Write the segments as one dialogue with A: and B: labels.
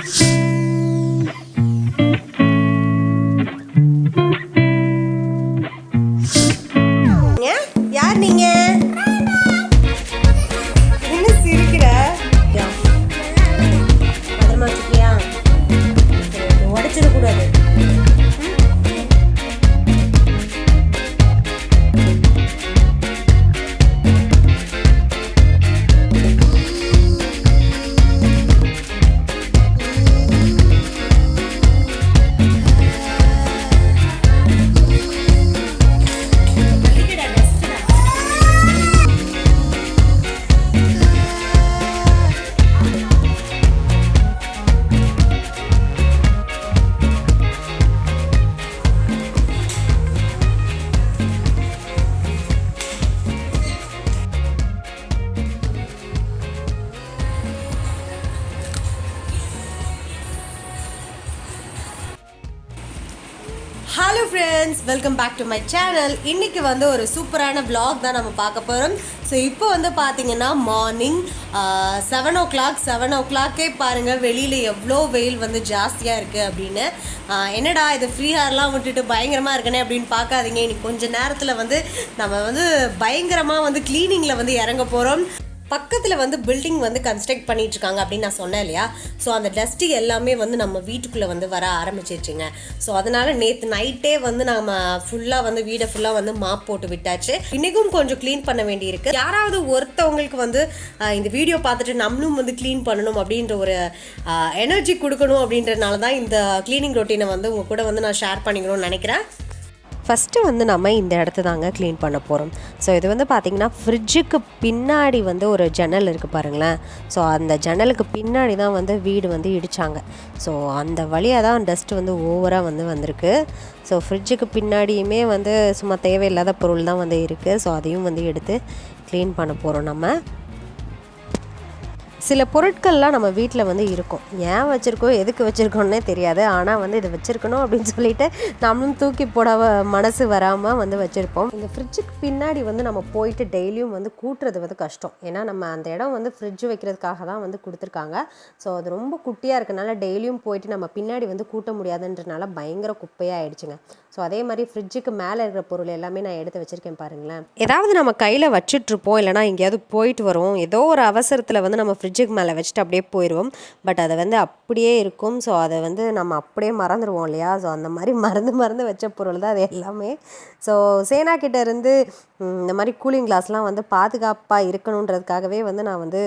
A: யார் நீங்க? என்ன சிரிக்கிற? பத்திரமா வச்சுக்கியா? உடைச்சிடக்கூடாது. Hello friends, welcome back to my channel. இன்றைக்கி வந்து ஒரு சூப்பரான விளாக் தான் நம்ம பார்க்க போகிறோம். ஸோ இப்போ வந்து பார்த்திங்கன்னா மார்னிங் 7 o'clock பாருங்கள், வெளியில் எவ்வளோ வெயில் வந்து ஜாஸ்தியாக இருக்குது அப்படின்னு. என்னடா இது ஃப்ரீ ஹேர்லாம் விட்டுட்டு பயங்கரமாக இருக்கனே அப்படின்னு பார்க்காதீங்க. இன்னைக்கு கொஞ்சம் நேரத்தில் வந்து நம்ம வந்து பயங்கரமாக வந்து க்ளீனிங்கில் வந்து இறங்க போகிறோம். பக்கத்தில் வந்து பில்டிங் வந்து கன்ஸ்ட்ரக்ட் பண்ணிகிட்ருக்காங்க அப்படின்னு நான் சொன்னேன் இல்லையா. ஸோ அந்த டஸ்ட்டு எல்லாமே வந்து நம்ம வீட்டுக்குள்ளே வந்து வர ஆரம்பிச்சிருச்சுங்க. ஸோ அதனால் நேற்று நைட்டே வந்து நம்ம ஃபுல்லாக வந்து வீடை ஃபுல்லாக வந்து மாப் போட்டு விட்டாச்சு. இன்றைக்கும் கொஞ்சம் க்ளீன் பண்ண வேண்டியிருக்கு. யாராவது ஒருத்தவங்களுக்கு வந்து இந்த வீடியோ பார்த்துட்டு நம்மளும் வந்து க்ளீன் பண்ணணும் அப்படின்ற ஒரு எனர்ஜி கொடுக்கணும் அப்படின்றதுனால தான் இந்த க்ளீனிங் ரொட்டீனை வந்து உங்கள் கூட வந்து நான் ஷேர் பண்ணிக்கணும்னு நினைக்கிறேன். ஃபஸ்ட்டு வந்து நம்ம இந்த இடத்த தாங்க க்ளீன் பண்ண போகிறோம். ஸோ இது வந்து பார்த்திங்கன்னா ஃப்ரிட்ஜுக்கு பின்னாடி வந்து ஒரு ஜன்னல் இருக்குது பாருங்களேன். ஸோ அந்த ஜன்னலுக்கு பின்னாடி தான் வந்து வீடு வந்து இடித்தாங்க. ஸோ அந்த வழியாக தான் டஸ்ட்டு வந்து ஓவராக வந்து வந்திருக்கு. ஸோ ஃப்ரிட்ஜுக்கு பின்னாடியுமே வந்து சும்மா தேவையில்லாத பொருள் தான் வந்து இருக்குது. ஸோ அதையும் வந்து எடுத்து க்ளீன் பண்ண போகிறோம் நம்ம. சில பொருட்கள்லாம் நம்ம வீட்டில் வந்து இருக்கும், ஏன் வச்சுருக்கோம் எதுக்கு வச்சுருக்கோன்னே தெரியாது. ஆனால் வந்து இது வச்சுருக்கணும் அப்படின்னு சொல்லிட்டு நம்மளும் தூக்கி போட மனசு வராமல் வந்து வச்சுருப்போம். இந்த ஃப்ரிட்ஜுக்கு பின்னாடி வந்து நம்ம போயிட்டு டெய்லியும் வந்து கூட்டுறது வந்து கஷ்டம். ஏன்னா நம்ம அந்த இடம் வந்து ஃப்ரிட்ஜ் வைக்கிறதுக்காக தான் வந்து கொடுத்துருக்காங்க. ஸோ அது ரொம்ப குட்டியாக இருக்கனால டெய்லியும் போயிட்டு நம்ம பின்னாடி வந்து கூட்ட முடியாதுன்றனால பயங்கர குப்பையாக ஆயிடுச்சுங்க. ஸோ அதே மாதிரி ஃப்ரிட்ஜுக்கு மேலே இருக்கிற பொருள் எல்லாமே நான் எடுத்து வச்சுருக்கேன் பாருங்களேன். ஏதாவது நம்ம கையில் வச்சுட்ருப்போம், இல்லைனா எங்கேயாவது போயிட்டு வரோம், ஏதோ ஒரு அவசரத்தில் வந்து நம்ம ஃப்ரிட்ஜுக்கு மேலே வச்சுட்டு அப்படியே போயிடுவோம். பட் அதை வந்து அப்படியே இருக்கும். ஸோ அதை வந்து நம்ம அப்படியே மறந்துடுவோம் இல்லையா. ஸோ அந்த மாதிரி மறந்து வச்ச பொருள் தான் அது எல்லாமே. ஸோ சேனா கிட்ட இருந்து இந்த மாதிரி கூலிங் கிளாஸ்லாம் வந்து பாதுகாப்பாக இருக்கணுன்றதுக்காகவே வந்து நான் வந்து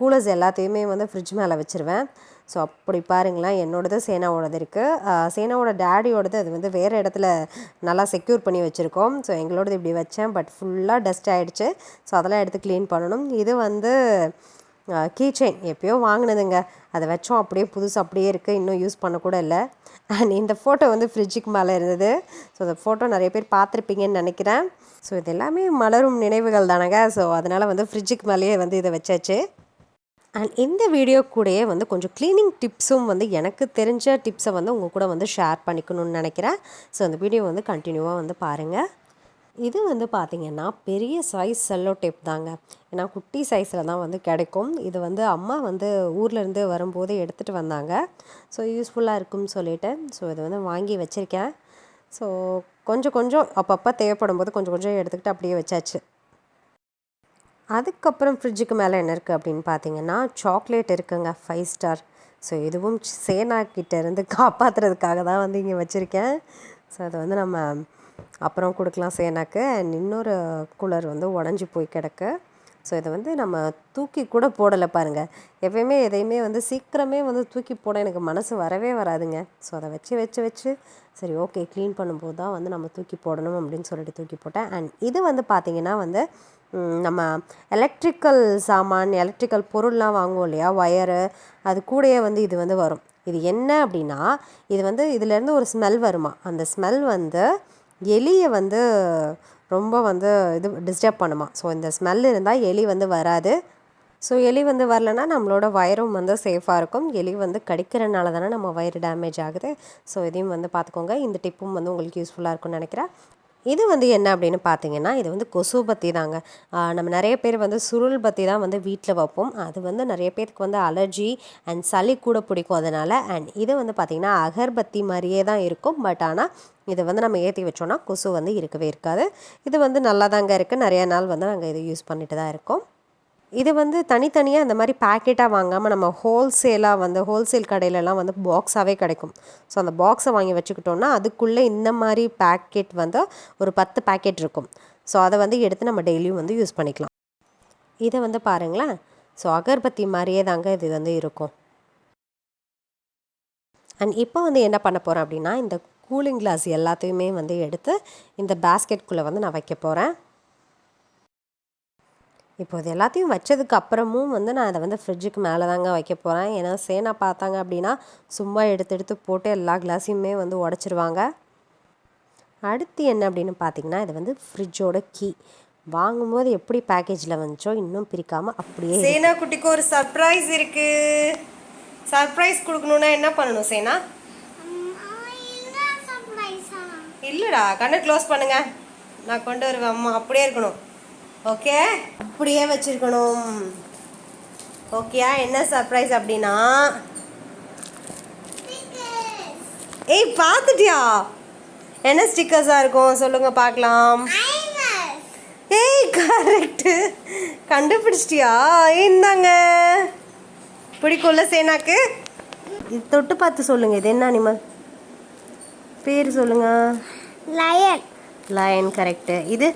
A: கூலர்ஸ் எல்லாத்தையுமே வந்து ஃப்ரிட்ஜ் மேலே வச்சுருவேன். ஸோ அப்படி பாருங்களேன், என்னோடது சேனாவோடது இருக்குது. சேனாவோட டேடியோடது அது வந்து வேறு இடத்துல நல்லா செக்யூர் பண்ணி வச்சுருக்கோம். ஸோ எங்களோடது இப்படி வச்சேன், பட் ஃபுல்லாக டஸ்ட் ஆகிடுச்சு. ஸோ அதெல்லாம் எடுத்து க்ளீன் பண்ணணும். இது வந்து கீ செயின் எப்போயோ வாங்கினதுங்க, அதை வச்சோம் அப்படியே புதுசு அப்படியே இருக்குது, இன்னும் யூஸ் பண்ணக்கூட இல்லை. அண்ட் இந்த ஃபோட்டோ வந்து ஃப்ரிட்ஜுக்கு மேலே இருந்தது. ஸோ அந்த ஃபோட்டோ நிறைய பேர் பார்த்துருப்பீங்கன்னு நினைக்கிறேன். ஸோ இது எல்லாமே மலரும் நினைவுகள் தானங்க. ஸோ அதனால் வந்து ஃப்ரிட்ஜுக்கு மேலேயே வந்து இதை வச்சாச்சு. அண்ட் இந்த வீடியோ கூடயே வந்து கொஞ்சம் க்ளீனிங் டிப்ஸும் வந்து எனக்கு தெரிஞ்ச டிப்ஸை வந்து உங்கள் கூட வந்து ஷேர் பண்ணிக்கணும்னு நினைக்கிறேன். ஸோ அந்த வீடியோ வந்து கண்டினியூவாக வந்து பாருங்கள். இது வந்து பார்த்திங்கன்னா பெரிய சைஸ் செல்லோ டேப் தாங்க. ஏன்னா குட்டி சைஸில் தான் வந்து கிடைக்கும். இது வந்து அம்மா வந்து ஊர்லேருந்து வரும்போது எடுத்துகிட்டு வந்தாங்க. ஸோ யூஸ்ஃபுல்லாக இருக்கும்னு சொல்லிவிட்டு ஸோ இதை வந்து வாங்கி வச்சுருக்கேன். ஸோ கொஞ்சம் அப்பப்போ தேவைப்படும் போது கொஞ்சம் எடுத்துக்கிட்டு அப்படியே வச்சாச்சு. அதுக்கப்புறம் ஃப்ரிட்ஜுக்கு மேலே என்ன இருக்குது அப்படின்னு பார்த்தீங்கன்னா சாக்லேட் இருக்குங்க, 5 ஸ்டார். ஸோ இதுவும் சேனா கிட்டேருந்து காப்பாற்றுறதுக்காக தான் வந்து இங்கே வச்சுருக்கேன். ஸோ அதை வந்து நம்ம அப்புறம் கொடுக்கலாம் சேனாக்கு. அண்ட் இன்னொரு கூலர் வந்து உடஞ்சி போய் கிடக்கு. ஸோ இதை வந்து நம்ம தூக்கி கூட போடலை பாருங்கள். எப்பயுமே எதையுமே வந்து சீக்கிரமே வந்து தூக்கி போட எனக்கு மனசு வரவே வராதுங்க. ஸோ அதை வச்சு சரி ஓகே க்ளீன் பண்ணும்போது தான் வந்து நம்ம தூக்கி போடணும் அப்படின்னு சொல்லிட்டு தூக்கி போட்டேன். அண்ட் இது வந்து பார்த்திங்கன்னா வந்து நம்ம எலக்ட்ரிக்கல் பொருள்லாம் வாங்குவோம் இல்லையா, ஒயரு, அது கூடயே வந்து இது வந்து வரும். இது என்ன அப்படின்னா, இது வந்து இதிலேருந்து ஒரு ஸ்மெல் வருமா. அந்த ஸ்மெல் வந்து எலியை வந்து ரொம்ப வந்து டிஸ்டர்ப் பண்ணுமா. ஸோ இந்த ஸ்மெல் இருந்தால் எலி வந்து வராது. ஸோ எலி வந்து வரலன்னா நம்மளோட வயரும் வந்து சேஃபாக இருக்கும். எலி வந்து கடிக்கிறனால தானே நம்ம வயர் டேமேஜ் ஆகுது. ஸோ இதையும் வந்து பார்த்துக்கோங்க. இந்த டிப்பும் வந்து உங்களுக்கு யூஸ்ஃபுல்லாக இருக்கும்னு நினைக்கிறேன். இது வந்து என்ன அப்படின்னு பார்த்தீங்கன்னா, இது வந்து கொசு பத்தி தாங்க. நம்ம நிறைய பேர் வந்து சுருள் பத்தி தான் வந்து வீட்டில் வைப்போம். அது வந்து நிறைய பேருக்கு வந்து அலர்ஜி அண்ட் சளி கூட பிடிக்கும் அதனால். அண்ட் இது வந்து பார்த்திங்கன்னா அகர்பத்தி மாதிரியே தான் இருக்கும். பட் ஆனால் இதை வந்து நம்ம ஏற்றி வச்சோன்னா கொசு வந்து இருக்கவே இருக்காது. இது வந்து நல்லா தாங்க இருக்குது. நிறைய நாள் வந்து நாங்கள் இதை யூஸ் பண்ணிட்டு தான் இருக்கோம். இது வந்து தனித்தனியாக இந்த மாதிரி பேக்கெட்டாக வாங்காமல் நம்ம ஹோல்சேல் கடையிலலாம் வந்து பாக்ஸாகவே கிடைக்கும். ஸோ அந்த பாக்ஸை வாங்கி வச்சுக்கிட்டோன்னா அதுக்குள்ளே இந்த மாதிரி பேக்கெட் வந்து ஒரு 10 பேக்கெட் இருக்கும். ஸோ அதை வந்து எடுத்து நம்ம டெய்லியும் வந்து யூஸ் பண்ணிக்கலாம். இதை வந்து பாருங்களேன். ஸோ அகர்பத்தி மாதிரியே தாங்க இது வந்து இருக்கும். அண்ட் இப்போ வந்து என்ன பண்ண போகிறேன் அப்படின்னா, இந்த கூலிங் கிளாஸ் எல்லாத்தையுமே வந்து எடுத்து இந்த பேஸ்கெட்குள்ளே வந்து நான் வைக்க போகிறேன். இப்போ இது எல்லாத்தையும் வச்சதுக்கு அப்புறமும் வந்து நான் அதை வந்து ஃப்ரிட்ஜுக்கு மேலே தாங்க வைக்க போகிறேன். ஏன்னா சேனா பார்த்தாங்க அப்படின்னா சும்மா எடுத்து போட்டு எல்லா கிளாஸையுமே வந்து உடச்சிருவாங்க. அடுத்து என்ன அப்படின்னு பார்த்தீங்கன்னா, இது வந்து ஃப்ரிட்ஜோட கீ. வாங்கும்போது எப்படி பேக்கேஜில் வந்துச்சோ இன்னும் பிரிக்காமல் அப்படியே. சேனா குட்டிக்கு ஒரு சர்ப்ரைஸ் இருக்குது. சர்ப்ரைஸ் கொடுக்கணுன்னா என்ன பண்ணணும் சேனா? இல்லைடா, கண்ணை க்ளோஸ் பண்ணுங்க. நான் கொண்டு வருவேன். அம்மா அப்படியே இருக்கணும். ஓகே, அப்படியே வச்சிருக்கணும். ஓகேயா? என்ன சர்ப்ரைஸ் அப்படின்னா, ஏய் பார்த்துட்டியா? என்ன ஸ்டிக்கர்ஸாக இருக்கும் சொல்லுங்க பார்க்கலாம். ஏய் கரெக்டு, கண்டுபிடிச்சிட்டியா? இந்தாங்க. பிடிக்கும்ல சேனாக்கு? இது தொட்டு பார்த்து சொல்லுங்க. இது என்ன அனிமல் பேர் சொல்லுங்க.
B: லயன்.
A: Lion correct. இது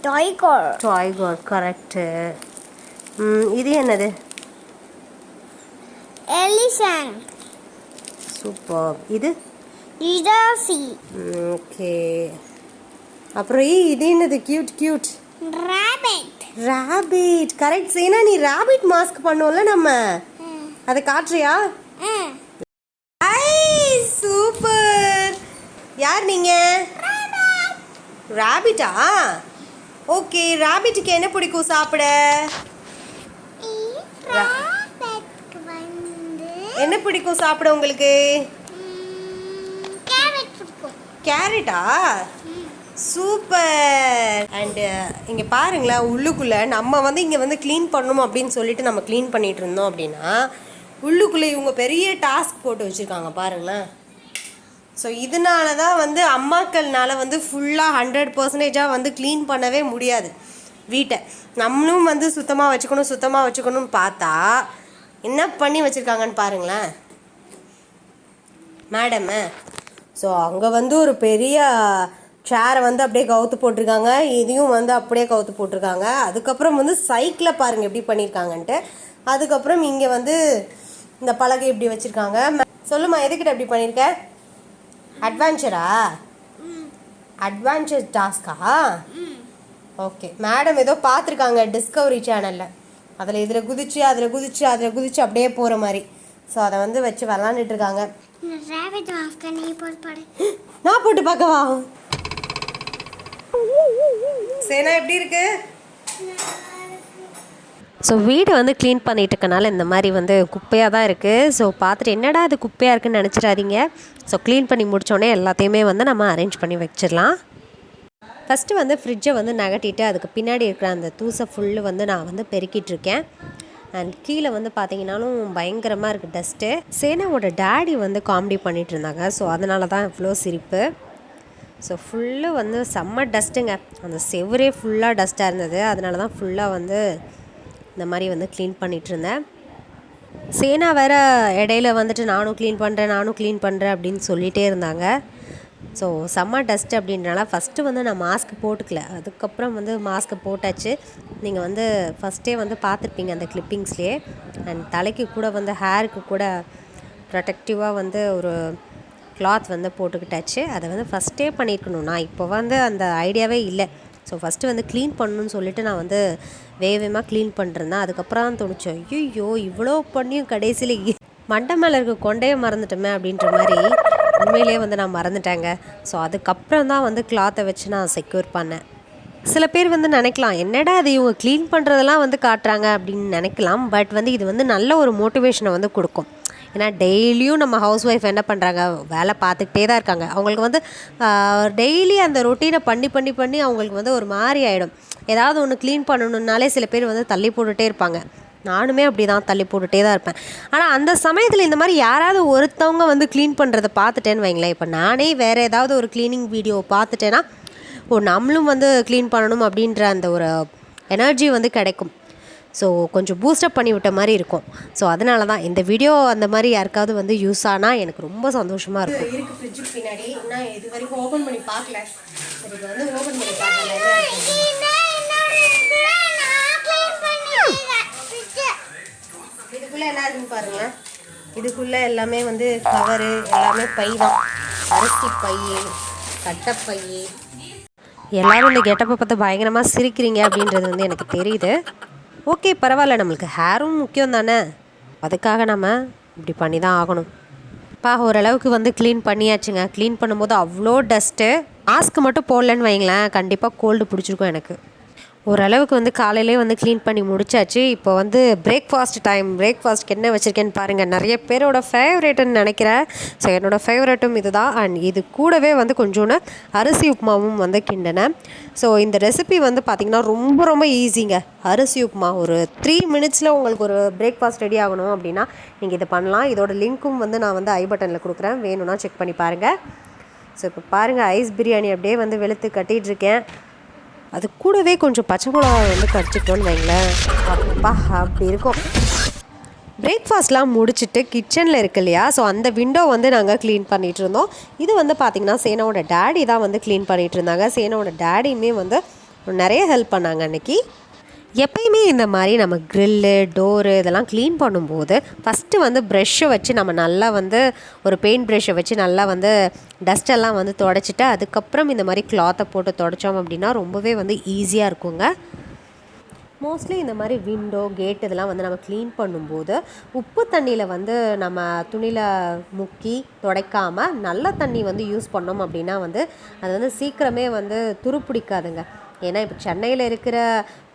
A: டைகர் கரெக்டு. இது என்னது?
B: எலிஃபண்ட்.
A: சூப்பர். இது
B: ஜிராஃபி.
A: ஓகே. அப்புறம் இது என்னது? Cute rapid correct. சேனா நீ ராபிட் மாஸ்க் பண்ணுவோம்ல நம்ம, அதை காட்டுறியா? சூப்பர். யார் நீங்க? ராபிட்டா? ஓகே. ராபிட்டுக்கு என்ன பிடிக்கும் சாப்பிட? என்ன பிடிக்கும் சாப்பிட உங்களுக்கு? கேரட்டா? சூப்பர். அண்டு இங்கே பாருங்களேன், உள்ளுக்குள்ளே நம்ம வந்து இங்கே வந்து க்ளீன் பண்ணணும் அப்படின்னு சொல்லிட்டு நம்ம க்ளீன் பண்ணிகிட்டு இருந்தோம் அப்படின்னா, உள்ளுக்குள்ளே இவங்க பெரிய டாஸ்க் போட்டு வச்சுருக்காங்க பாருங்களேன். ஸோ இதனால தான் வந்து அம்மாக்கள்னால வந்து ஃபுல்லாக 100% வந்து க்ளீன் பண்ணவே முடியாது வீட்டை. நம்மளும் வந்து சுத்தமாக வச்சுக்கணும்னு பார்த்தா என்ன பண்ணி வச்சுருக்காங்கன்னு பாருங்களேன் மேடமு. ஸோ அங்கே வந்து ஒரு பெரிய சேரை வந்து அப்படியே கவுத்து போட்டிருக்காங்க. இதையும் வந்து அப்படியே கவுத்து போட்டிருக்காங்க. அதுக்கப்புறம் வந்து சைக்கிளை பாருங்கள் எப்படி பண்ணியிருக்காங்கன்ட்டு. அதுக்கப்புறம் இங்கே வந்து இந்த பலகை இப்படி வச்சுருக்காங்க. சொல்லுமா, எதுக்கிட்ட எப்படி பண்ணியிருக்க? அட்வான்ச்சர் டாஸ்கா? ஓகே. மேடம் ஏதோ பார்த்துருக்காங்க டிஸ்கவரி சேனலில். இதில் குதிச்சு அப்படியே போகிற மாதிரி. ஸோ அதை வந்து வச்சு விளாண்டுட்டு இருக்காங்க. நான் போட்டு பார்க்கவா? சேனா எப்படி இருக்கு? ஸோ வீடு வந்து க்ளீன் பண்ணிட்டு இருக்கனால இந்த மாதிரி வந்து குப்பையாக தான் இருக்குது. ஸோ பார்த்துட்டு என்னடா அது குப்பையாக இருக்குதுன்னு நினச்சிடாதீங்க. ஸோ க்ளீன் பண்ணி முடித்தோடனே எல்லாத்தையுமே வந்து நம்ம அரேஞ்ச் பண்ணி வச்சிடலாம். ஃபஸ்ட்டு வந்து ஃப்ரிட்ஜை வந்து நகட்டிட்டு அதுக்கு பின்னாடி இருக்கிற அந்த தூசை ஃபுல்லு வந்து நான் வந்து பெருக்கிட்டுருக்கேன். அண்ட் கீழே வந்து பார்த்தீங்கன்னாலும் பயங்கரமாக இருக்குது டஸ்ட்டு. சேனாவோட டேடி வந்து காமெடி பண்ணிகிட்டு இருந்தாங்க. ஸோ அதனால தான் இவ்வளோ சிரிப்பு. ஸோ ஃபுல்லு வந்து செம்ம டஸ்ட்டுங்க. அந்த செவரே ஃபுல்லாக டஸ்ட்டாக இருந்தது. அதனால தான் ஃபுல்லாக வந்து இந்த மாதிரி வந்து க்ளீன் பண்ணிகிட்ருந்தேன். சேனா வேறு இடையில வந்துட்டு நானும் க்ளீன் பண்ணுறேன் அப்படின்னு சொல்லிகிட்டே இருந்தாங்க. ஸோ செம்ம டஸ்ட் அப்படின்றனால ஃபஸ்ட்டு வந்து நான் மாஸ்க் போட்டுக்கல. அதுக்கப்புறம் வந்து மாஸ்க்கு போட்டாச்சு. நீங்கள் வந்து ஃபஸ்ட்டே வந்து பார்த்துருப்பீங்க அந்த கிளிப்பிங்ஸ்லேயே. அண்ட் தலைக்கு கூட வந்து ஹேருக்கு கூட ப்ரொடெக்டிவாக வந்து ஒரு கிளாத் வந்து போட்டுக்கிட்டாச்சு. அதை வந்து ஃபஸ்ட்டே பண்ணியிருக்கணும். நான் இப்போ வந்து அந்த ஐடியாவே இல்லை. ஸோ ஃபஸ்ட்டு வந்து க்ளீன் பண்ணணுன்னு சொல்லிவிட்டு நான் வந்து வேகமாக க்ளீன் பண்ணிருந்தேன். அதுக்கப்புறம் தான் தோணுச்சு, ஐயோ இவ்வளோ பண்ணியும் கடைசியில் மண்டை மேலே இருக்க கொண்டையே மறந்துட்டோமே அப்படின்ற மாதிரி உண்மையிலே வந்து நான் மறந்துட்டேங்க. ஸோ அதுக்கப்புறம் தான் வந்து கிளாத்தை வச்சு நான் செக்யூர் பண்ணேன். சில பேர் வந்து நினைக்கலாம், என்னடா அது இவங்க க்ளீன் பண்ணுறதெல்லாம் வந்து காட்டுறாங்க அப்படின்னு நினைக்கலாம். பட் வந்து இது வந்து நல்ல ஒரு மோட்டிவேஷனை வந்து கொடுக்கும். ஏன்னா டெய்லியும் நம்ம ஹவுஸ் ஒய்ஃப் என்ன பண்ணுறாங்க, வேலை பார்த்துக்கிட்டே தான் இருக்காங்க. அவங்களுக்கு வந்து டெய்லி அந்த ரொட்டீனை பண்ணி பண்ணி பண்ணி அவங்களுக்கு வந்து ஒரு மாதிரி ஆகிடும். ஏதாவது ஒன்று க்ளீன் பண்ணணுன்னாலே சில பேர் வந்து தள்ளி போட்டுகிட்டே இருப்பாங்க. நானுமே அப்படி தான் தள்ளி போட்டுகிட்டே தான் இருப்பேன். ஆனால் அந்த சமயத்தில் இந்த மாதிரி யாராவது ஒருத்தவங்க வந்து க்ளீன் பண்ணுறதை பார்த்துட்டேன்னு வைங்களேன், இப்போ நானே வேறு ஏதாவது ஒரு க்ளீனிங் வீடியோ பார்த்துட்டேன்னா நம்மளும் வந்து க்ளீன் பண்ணணும் அப்படின்ற அந்த ஒரு எனர்ஜி வந்து கிடைக்கும். ஸோ கொஞ்சம் பூஸ்டப் பண்ணி விட்ட மாதிரி இருக்கும். ஸோ அதனால தான் இந்த வீடியோ அந்த மாதிரி யாருக்காவது வந்து யூஸ் ஆனால் எனக்கு ரொம்ப சந்தோஷமாக இருக்கும். இருக்குது ஃப்ரிட்ஜுக்கு பின்னாடி நான் இது வரைக்கும் ஓப்பன் பண்ணி பார்க்கல. சரி, இது வந்து ஓப்பன் பண்ணி பார்க்கல. இதுக்குள்ளே என்ன இருக்குன்னு பாருங்கள். இதுக்குள்ளே எல்லாமே வந்து கவரு, எல்லாமே பை தான். அரிசி பை, கட்டைப்பை. எல்லோரும் இந்த கெட்டப்பை பார்த்து பயங்கரமாக சிரிக்கிறீங்க அப்படின்றது வந்து எனக்கு தெரியுது. ஓகே, பரவாயில்ல, நம்மளுக்கு ஹேரும் முக்கியம் தானே, அதுக்காக நம்ம இப்படி பண்ணி தான் ஆகணும். ஓரளவுக்கு வந்து க்ளீன் பண்ணியாச்சுங்க. க்ளீன் பண்ணும்போது அவ்வளோ டஸ்ட்டு. மாஸ்க் மட்டும் போடலன்னு வைங்களேன், கண்டிப்பாக கோல்டு பிடிச்சிருக்கும் எனக்கு. ஓரளவுக்கு வந்து காலையிலே வந்து க்ளீன் பண்ணி முடிச்சாச்சு. இப்போ வந்து பிரேக்ஃபாஸ்ட் டைம். பிரேக்ஃபாஸ்ட்க்கு என்ன வச்சுருக்கேன்னு பாருங்கள். நிறைய பேரோட ஃபேவரேட்டுன்னு நினைக்கிறேன். ஸோ என்னோடய ஃபேவரட்டும் இது தான். அண்ட் இது கூடவே வந்து கொஞ்சோண்டு அரிசி உப்புமாவும் வந்து கிண்டினேன். ஸோ இந்த ரெசிபி வந்து பார்த்திங்கன்னா ரொம்ப ரொம்ப ஈஸிங்க. அரிசி உப்புமா ஒரு 3 மினிட்ஸில் உங்களுக்கு ஒரு பிரேக்ஃபாஸ்ட் ரெடி ஆகணும் அப்படின்னா நீங்கள் இதை பண்ணலாம். இதோட லிங்க்கும் வந்து நான் வந்து ஐ பட்டனில் கொடுக்குறேன், வேணும்னா செக் பண்ணி பாருங்கள். ஸோ இப்போ பாருங்கள், ஐஸ் பிரியாணி அப்படியே வந்து வெளுத்து கட்டிகிட்ருக்கேன். அது கூடவே கொஞ்சம் பச்சை மிளகா வந்து கடிச்சிட்டோன்னு வைங்களேன், அப்பா அப்படி இருக்கும். பிரேக்ஃபாஸ்ட்லாம் முடிச்சுட்டு கிச்சனில் இருக்கு இல்லையா, ஸோ அந்த விண்டோ வந்து நாங்கள் க்ளீன் பண்ணிகிட்டு இருந்தோம். இது வந்து பார்த்திங்கன்னா சேனாவோட டேடி தான் வந்து க்ளீன் பண்ணிகிட்டு இருந்தாங்க. சேனாவோட டேடியுமே வந்து நிறைய ஹெல்ப் பண்ணாங்க அன்றைக்கி. எப்பயுமே இந்த மாதிரி நம்ம க்ரில்லு, டோரு இதெல்லாம் க்ளீன் பண்ணும்போது ஃபஸ்ட்டு வந்து ப்ரெஷ்ஷை வச்சு நம்ம நல்லா வந்து ஒரு பெயிண்ட் ப்ரெஷ்ஷை வச்சு நல்லா வந்து டஸ்டெல்லாம் வந்து தொடச்சிட்டு அதுக்கப்புறம் இந்த மாதிரி கிளாத்தை போட்டு தொடச்சோம் அப்படின்னா ரொம்பவே வந்து ஈஸியாக இருக்குங்க. மோஸ்ட்லி இந்த மாதிரி விண்டோ, கேட் இதெல்லாம் வந்து நம்ம க்ளீன் பண்ணும்போது உப்பு தண்ணியில் வந்து நம்ம துணியில் முக்கி துடைக்காமல் நல்ல தண்ணி வந்து யூஸ் பண்ணோம் அப்படின்னா வந்து அது வந்து சீக்கிரமே வந்து துருப்பிடிக்காதுங்க. ஏன்னா இப்போ சென்னையில் இருக்கிற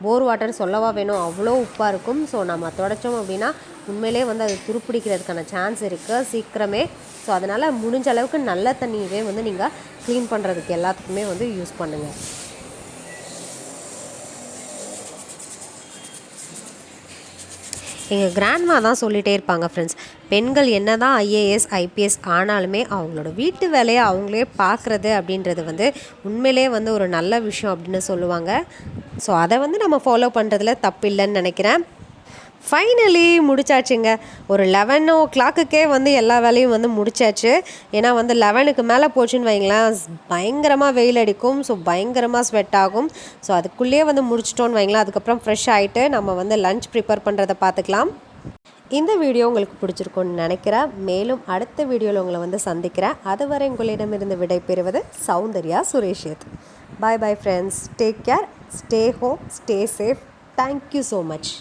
A: போர் வாட்டர் சொல்லவா வேணும், அவ்வளோ உப்பாக இருக்கும். ஸோ நம்ம துடைச்சோம் அப்படின்னா உண்மையிலே வந்து அது துருப்பிடிக்கிறதுக்கான சான்ஸ் இருக்குது சீக்கிரமே. ஸோ அதனால் முடிஞ்ச அளவுக்கு நல்ல தண்ணியவே வந்து நீங்கள் க்ளீன் பண்ணுறதுக்கு எல்லாத்துக்குமே வந்து யூஸ் பண்ணுங்கள். எங்கள் கிராண்ட்மா தான் சொல்லிகிட்டே இருப்பாங்க ஃப்ரெண்ட்ஸ், பெண்கள் என்ன தான் ஐஏஎஸ் ஐபிஎஸ் ஆனாலுமே அவங்களோட வீட்டு வேலையை அவங்களே பார்க்குறது அப்படின்றது வந்து உண்மையிலே வந்து ஒரு நல்ல விஷயம் அப்படின்னு சொல்லுவாங்க. ஸோ அதை வந்து நம்ம ஃபாலோ பண்ணுறதுல தப்பு இல்லைன்னு நினைக்கிறேன். ஃபைனலி முடிச்சாச்சுங்க. ஒரு 11 வந்து எல்லா வேலையும் வந்து முடிச்சாச்சு. ஏன்னா வந்து 11க்கு மேலே போச்சுன்னு வைங்களேன், பயங்கரமாக வெயில் அடிக்கும். ஸோ பயங்கரமாக ஸ்வெட் ஆகும். ஸோ அதுக்குள்ளேயே வந்து முடிச்சிட்டோன்னு வைங்களேன். அதுக்கப்புறம் ஃப்ரெஷ் ஆகிட்டு நம்ம வந்து லஞ்ச் ப்ரிப்பேர் பண்ணுறதை பார்த்துக்கலாம். இந்த வீடியோ உங்களுக்கு பிடிச்சிருக்கும்னு நினைக்கிறேன். மேலும் அடுத்த வீடியோவில் உங்களை வந்து சந்திக்கிறேன். அதுவரை உங்களிடமிருந்து விடை பெறுவது Soundarya Sureshith. Bye bye friends. Take care, stay home, stay safe. Thank you so much.